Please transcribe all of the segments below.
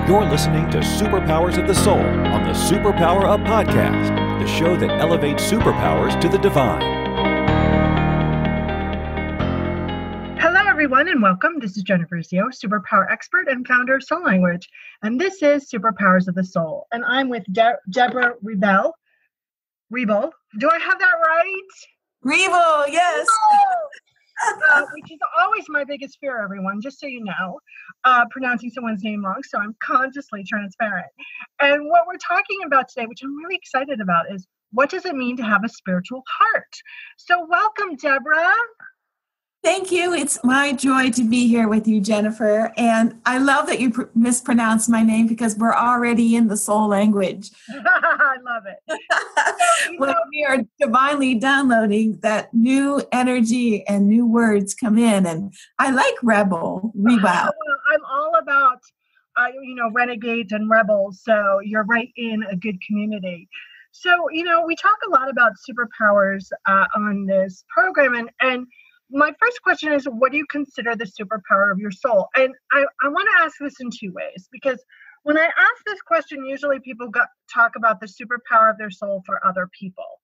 You're listening to Superpowers of the Soul on the Superpower Up podcast, the show that elevates superpowers to the divine. Hello, everyone, and welcome. This is Jennifer Zio, superpower expert and founder of Soul Language, and this is Superpowers of the Soul. And I'm with Debra Reble. Do I have that right? Reble, yes. Which is always my biggest fear, everyone, just so you know, pronouncing someone's name wrong. So I'm consciously transparent. And what we're talking about today, which I'm really excited about, is what does it mean to have a spiritual heart? So welcome, Debra. Thank you. It's my joy to be here with you, Jennifer. And I love that you mispronounced my name because we're already in the soul language. I love it. When we are divinely downloading, that new energy and new words come in. And I like Reble. I'm all about, renegades and rebels. So you're right in a good community. So, we talk a lot about superpowers on this program. And my first question is, what do you consider the superpower of your soul? And I want to ask this in two ways, because when I ask this question, usually people talk about the superpower of their soul for other people.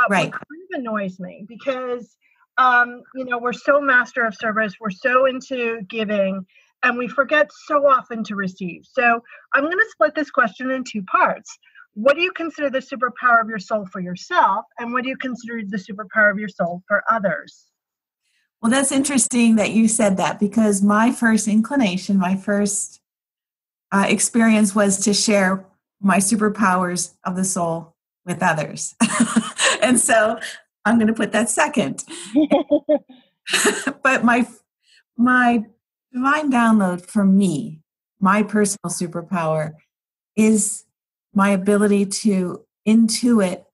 Right. What kind of annoys me, because, we're so master of service, we're so into giving, and we forget so often to receive. So I'm going to split this question in two parts. What do you consider the superpower of your soul for yourself? And what do you consider the superpower of your soul for others? Well, that's interesting that you said that, because my first inclination, my first experience was to share my superpowers of the soul with others. And so I'm going to put that second. But my divine download for me, my personal superpower, is my ability to intuit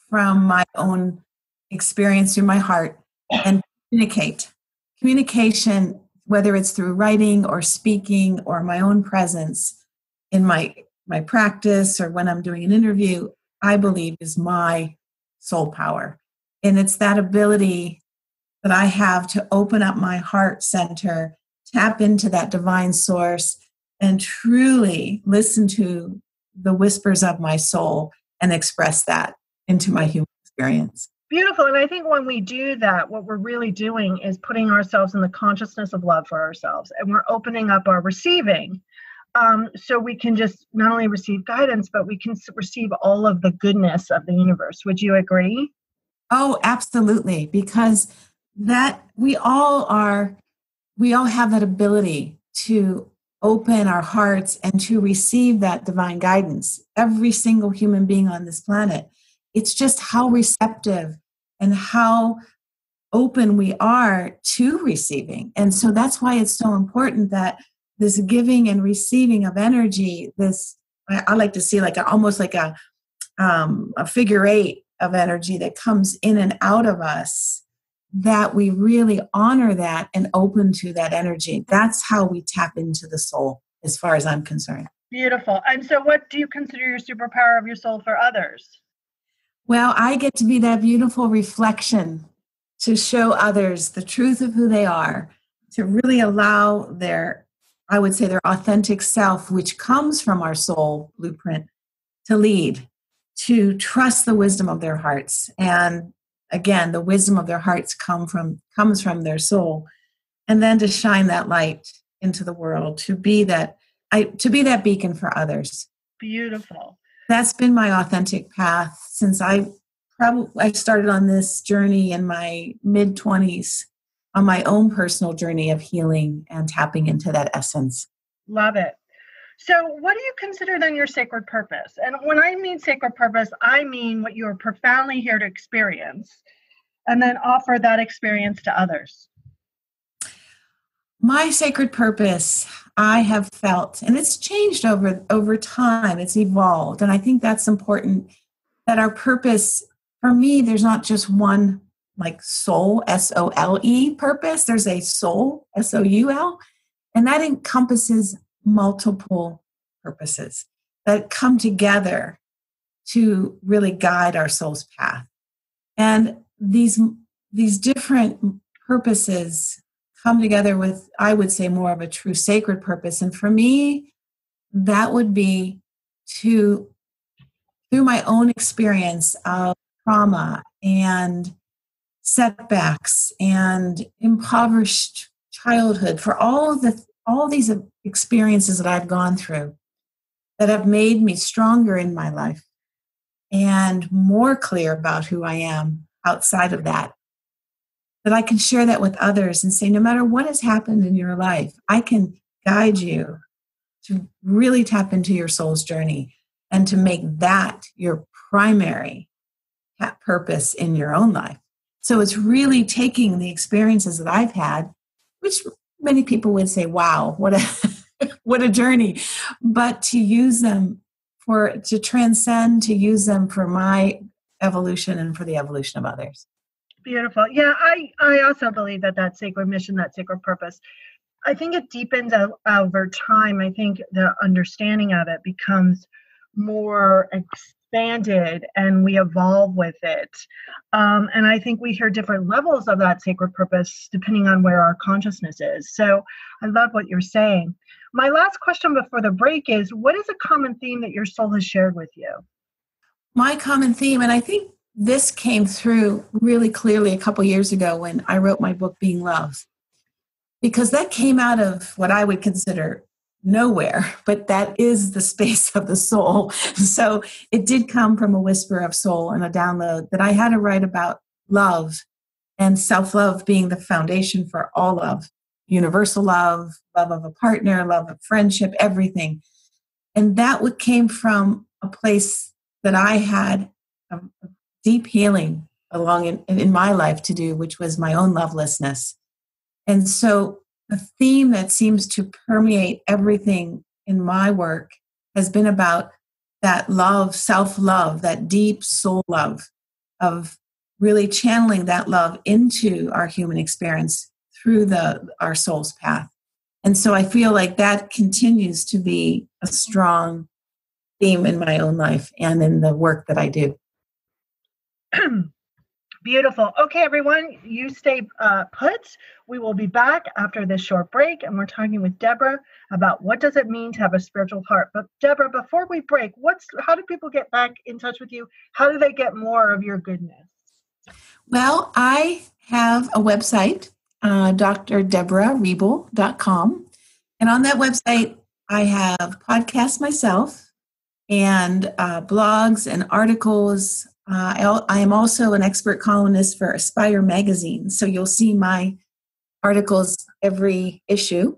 from my own experience through my heart and communication, whether it's through writing or speaking or my own presence in my practice or when I'm doing an interview, I believe is my soul power. And it's that ability that I have to open up my heart center, tap into that divine source, and truly listen to the whispers of my soul and express that into my human experience. Beautiful. And I think when we do that, what we're really doing is putting ourselves in the consciousness of love for ourselves. And we're opening up our receiving. So we can just not only receive guidance, but we can receive all of the goodness of the universe. Would you agree? Oh, absolutely. Because that we all have that ability to open our hearts and to receive that divine guidance. Every single human being on this planet. It's just how receptive and how open we are to receiving. And so that's why it's so important that this giving and receiving of energy, I like to see almost like a figure eight of energy that comes in and out of us, that we really honor that and open to that energy. That's how we tap into the soul, as far as I'm concerned. Beautiful. And so what do you consider your superpower of your soul for others? Well, I get to be that beautiful reflection to show others the truth of who they are, to really allow their authentic self, which comes from our soul blueprint, to lead, to trust the wisdom of their hearts. And again, the wisdom of their hearts comes from their soul. And then to shine that light into the world, to be that beacon for others. Beautiful. That's been my authentic path since I started on this journey in my mid-20s, on my own personal journey of healing and tapping into that essence. Love it. So what do you consider then your sacred purpose? And when I mean sacred purpose, I mean what you are profoundly here to experience and then offer that experience to others. My sacred purpose, I have felt, and it's changed over time, it's evolved. And I think that's important, that our purpose, for me, there's not just one like soul, S-O-L-E purpose. There's a soul, S-O-U-L, and that encompasses multiple purposes that come together to really guide our soul's path. And these different purposes come together with, I would say, more of a true sacred purpose. And for me, that would be to, through my own experience of trauma and setbacks and impoverished childhood, for all these experiences that I've gone through that have made me stronger in my life and more clear about who I am outside of that I can share that with others and say, no matter what has happened in your life, I can guide you to really tap into your soul's journey and to make that your primary purpose in your own life. So it's really taking the experiences that I've had, which many people would say, wow, what a journey, but to use them to transcend, to use them for my evolution and for the evolution of others. Beautiful. Yeah, I also believe that sacred mission, that sacred purpose, I think it deepens over time. I think the understanding of it becomes more expanded and we evolve with it. And I think we hear different levels of that sacred purpose depending on where our consciousness is. So I love what you're saying. My last question before the break is, what is a common theme that your soul has shared with you? My common theme, and I think this came through really clearly a couple years ago when I wrote my book, Being Love, because that came out of what I would consider nowhere, but that is the space of the soul. So it did come from a whisper of soul and a download that I had to write about love and self-love being the foundation for all love, universal love, love of a partner, love of friendship, everything. And that came from a place that I had a deep healing along in my life to do, which was my own lovelessness. And so the theme that seems to permeate everything in my work has been about that love, self-love, that deep soul love, of really channeling that love into our human experience through our soul's path. And so I feel like that continues to be a strong theme in my own life and in the work that I do. Beautiful. Okay, everyone, you stay put. We will be back after this short break, and we're talking with Debra about what does it mean to have a spiritual heart. But Debra, before we break, how do people get back in touch with you? How do they get more of your goodness? Well, I have a website, drdebrareble.com. And on that website, I have podcasts myself and blogs and articles. I am also an expert columnist for Aspire magazine, so you'll see my articles every issue.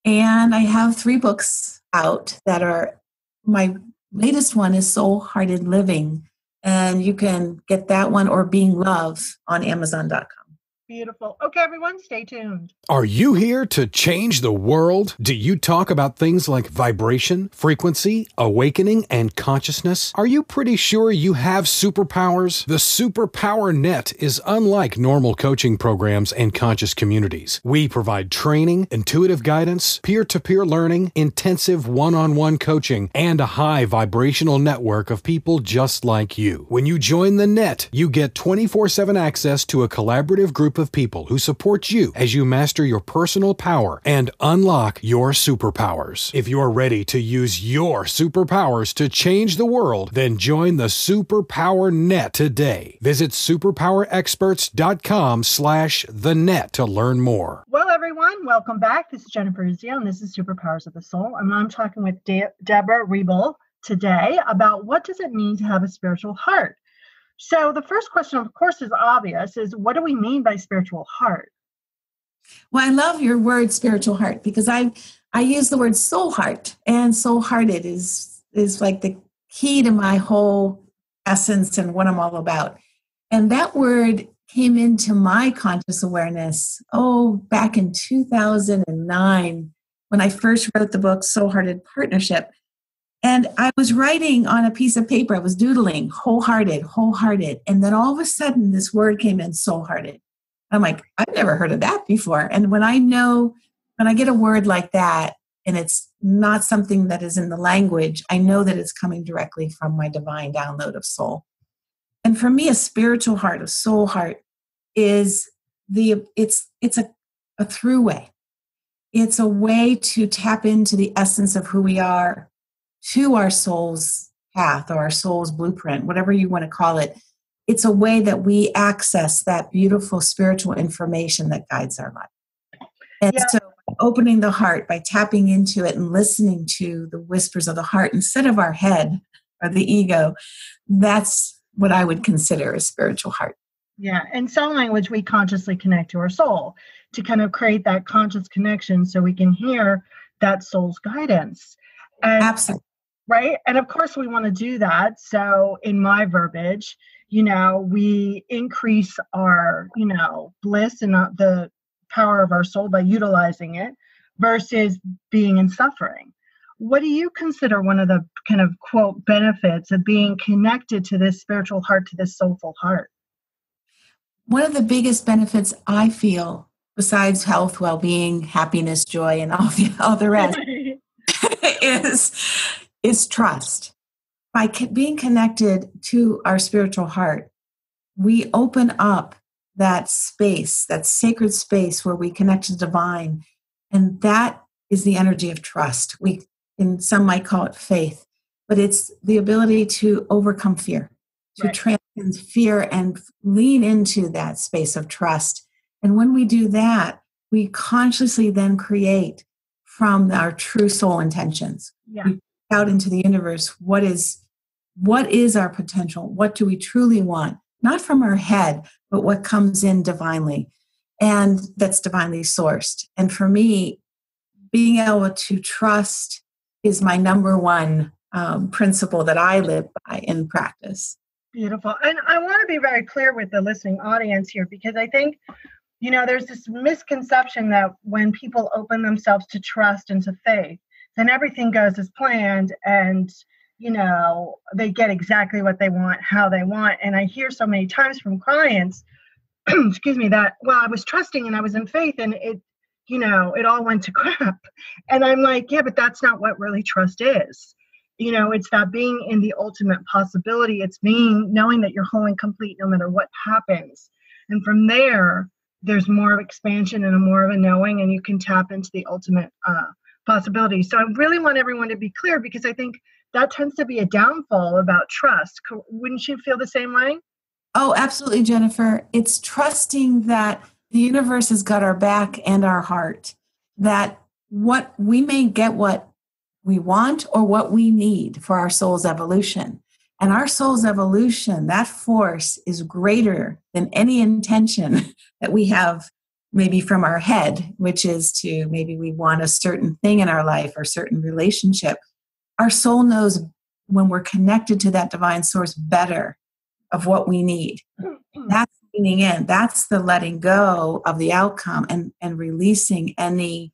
And I have 3 books out that are, my latest one is Soul Hearted Living, and you can get that one or Being Love on Amazon.com. Beautiful. Okay, everyone, stay tuned. Are you here to change the world? Do you talk about things like vibration, frequency, awakening, and consciousness? Are you pretty sure you have superpowers? The Superpower Net is unlike normal coaching programs and conscious communities. We provide training, intuitive guidance, peer-to-peer learning, intensive one-on-one coaching, and a high vibrational network of people just like you. When you join the net, you get 24/7 access to a collaborative group of people who support you as you master your personal power and unlock your superpowers. If you're ready to use your superpowers to change the world, then join the Superpower Net today. Visit superpowerexperts.com/thenet to learn more. Well, everyone, welcome back. This is Jennifer Uzzio, and this is Superpowers of the Soul. And I'm talking with Debra Reble today about what does it mean to have a spiritual heart. So the first question, of course, is obvious, is what do we mean by spiritual heart? Well, I love your word spiritual heart because I use the word soul heart, and soul hearted is like the key to my whole essence and what I'm all about. And that word came into my conscious awareness, back in 2009 when I first wrote the book Soul Hearted Partnership. And I was writing on a piece of paper, I was doodling, wholehearted. And then all of a sudden this word came in, soul-hearted. I'm like, I've never heard of that before. And when I get a word like that, and it's not something that is in the language, I know that it's coming directly from my divine download of soul. And for me, a spiritual heart, a soul heart, is it's a throughway. It's a way to tap into the essence of who we are, to our soul's path or our soul's blueprint, whatever you want to call it. It's a way that we access that beautiful spiritual information that guides our life. And Yeah. so opening the heart by tapping into it and listening to the whispers of the heart instead of our head or the ego, that's what I would consider a spiritual heart. Yeah. In sign language, we consciously connect to our soul to kind of create that conscious connection so we can hear that soul's guidance. And, Absolutely. right. And of course, we want to do that. So in my verbiage, we increase our, bliss and the power of our soul by utilizing it versus being in suffering. What do you consider one of the kind of quote benefits of being connected to this spiritual heart, to this soulful heart? One of the biggest benefits I feel, besides health, well-being, happiness, joy, and all the rest, is trust. By being connected to our spiritual heart, we open up that space, that sacred space where we connect to the divine, and that is the energy of trust. Some might call it faith, but it's the ability to overcome fear, to transcend fear and lean into that space of trust. And when we do that, we consciously then create from our true soul intentions. Yeah. We put out into the universe what is our potential? What do we truly want? Not from our head, but what comes in divinely, and that's divinely sourced. And for me, being able to trust is my number one principle that I live by in practice. Beautiful. And I want to be very clear with the listening audience here, because I think, there's this misconception that when people open themselves to trust and to faith, then everything goes as planned and, they get exactly what they want, how they want. And I hear so many times from clients, excuse me, that, well, I was trusting and I was in faith and it all went to crap. And I'm like, yeah, but that's not what really trust is. It's that being in the ultimate possibility. It's knowing that you're whole and complete no matter what happens. And from there's more of expansion and more of a knowing, and you can tap into the ultimate possibility. So I really want everyone to be clear, because I think that tends to be a downfall about trust. Wouldn't you feel the same way? Oh, absolutely, Jennifer. It's trusting that the universe has got our back and our heart, that we may get what we want or what we need for our soul's evolution. And our soul's evolution, that force is greater than any intention that we have maybe from our head, which is to maybe we want a certain thing in our life or certain relationship. Our soul knows when we're connected to that divine source better of what we need. That's leaning in. That's the letting go of the outcome and releasing any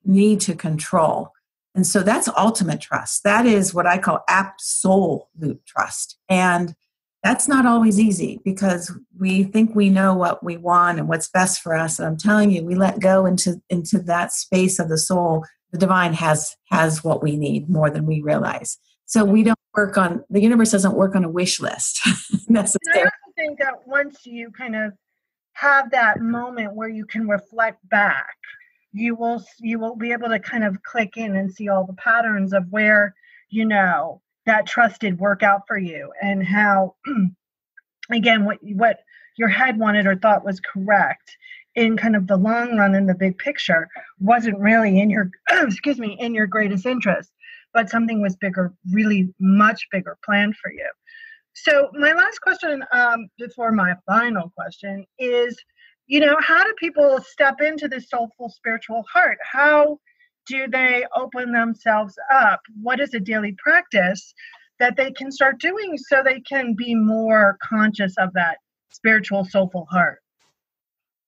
need to control. And so that's ultimate trust. That is what I call absolute trust. And that's not always easy, because we think we know what we want and what's best for us. And I'm telling you, we let go into that space of the soul. The divine has what we need more than we realize. So we don't the universe doesn't work on a wish list necessarily. I also think that once you kind of have that moment where you can reflect back, you will be able to kind of click in and see all the patterns of where, that trust did work out for you, and how, again, what your head wanted or thought was correct in kind of the long run, in the big picture, wasn't really in your, in your greatest interest, but something was bigger, really much bigger planned for you. So my last question, before my final question, is, how do people step into this soulful spiritual heart? How do they open themselves up? What is a daily practice that they can start doing so they can be more conscious of that spiritual soulful heart?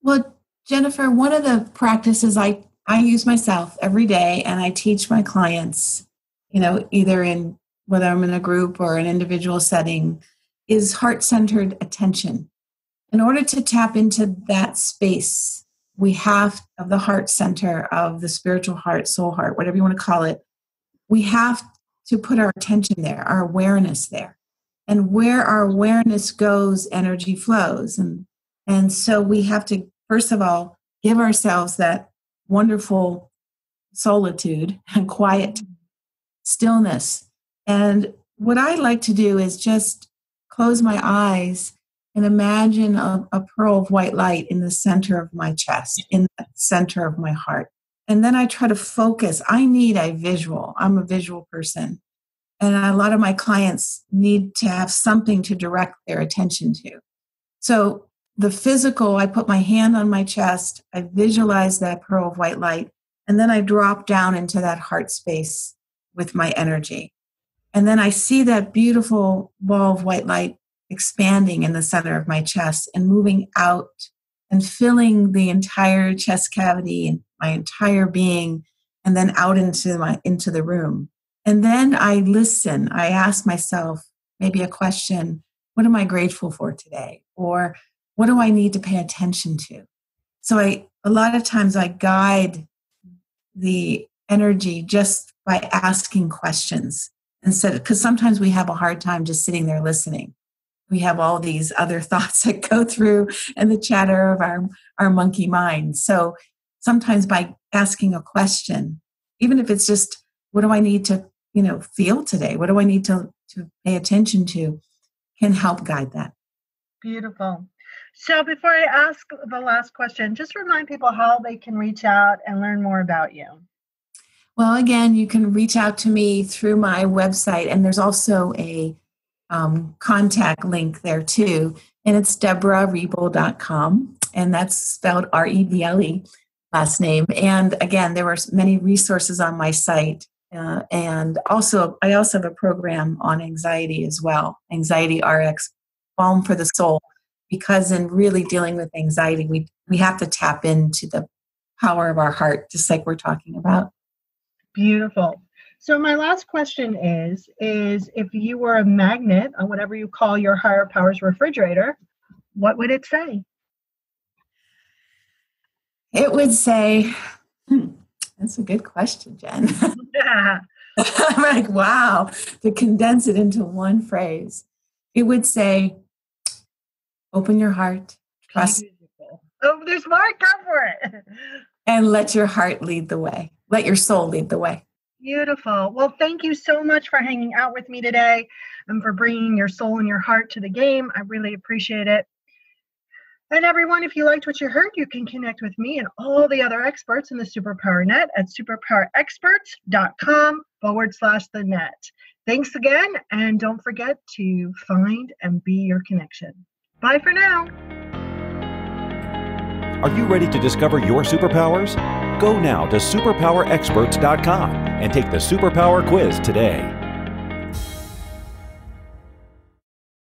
Well, Jennifer, one of the practices I use myself every day, and I teach my clients, either whether I'm in a group or an individual setting, is heart-centered attention. In order to tap into that space, we have of the heart center of the spiritual heart, soul heart, whatever you want to call it, we have to put our attention there, our awareness there. And where our awareness goes, energy flows. And so we have to, first of all, give ourselves that wonderful solitude and quiet, stillness. And what I like to do is just close my eyes and imagine a pearl of white light in the center of my chest, in the center of my heart. And then I try to focus. I need a visual. I'm a visual person. And a lot of my clients need to have something to direct their attention to. So the physical, I put my hand on my chest, I visualize that pearl of white light, and then I drop down into that heart space with my energy. And then I see that beautiful ball of white light expanding in the center of my chest and moving out and filling the entire chest cavity and my entire being, and then out into the room. And then I listen. I ask myself maybe a question: what am I grateful for today? Or what do I need to pay attention to? So a lot of times I guide the energy just by asking questions instead, because sometimes we have a hard time just sitting there listening. We have all these other thoughts that go through and the chatter of our monkey mind. So sometimes by asking a question, even if it's just, what do I need to, feel today? What do I need to pay attention to, can help guide that. Beautiful. So before I ask the last question, just remind people how they can reach out and learn more about you. Well, again, you can reach out to me through my website, and there's also a contact link there too, and it's DebraReble.com, and that's spelled Reble, last name. And again, there were many resources on my site, and also I also have a program on anxiety as well, Anxiety RX, Balm for the Soul, because in really dealing with anxiety, we have to tap into the power of our heart, just like we're talking about. Beautiful. So my last question is if you were a magnet on whatever you call your higher powers refrigerator, what would it say? It would say, that's a good question, Jen. Yeah. I'm like, wow, to condense it into one phrase. It would say, open your heart, trust. Beautiful. Oh, there's more. Go for it. And let your heart lead the way. Let your soul lead the way. Beautiful. Well, thank you so much for hanging out with me today and for bringing your soul and your heart to the game. I really appreciate it. And everyone, if you liked what you heard, you can connect with me and all the other experts in the Superpower Net at superpowerexperts.com/the net. Thanks again, and don't forget to find and be your connection. Bye for now. Are you ready to discover your superpowers? Go now to superpowerexperts.com and take the Superpower Quiz today.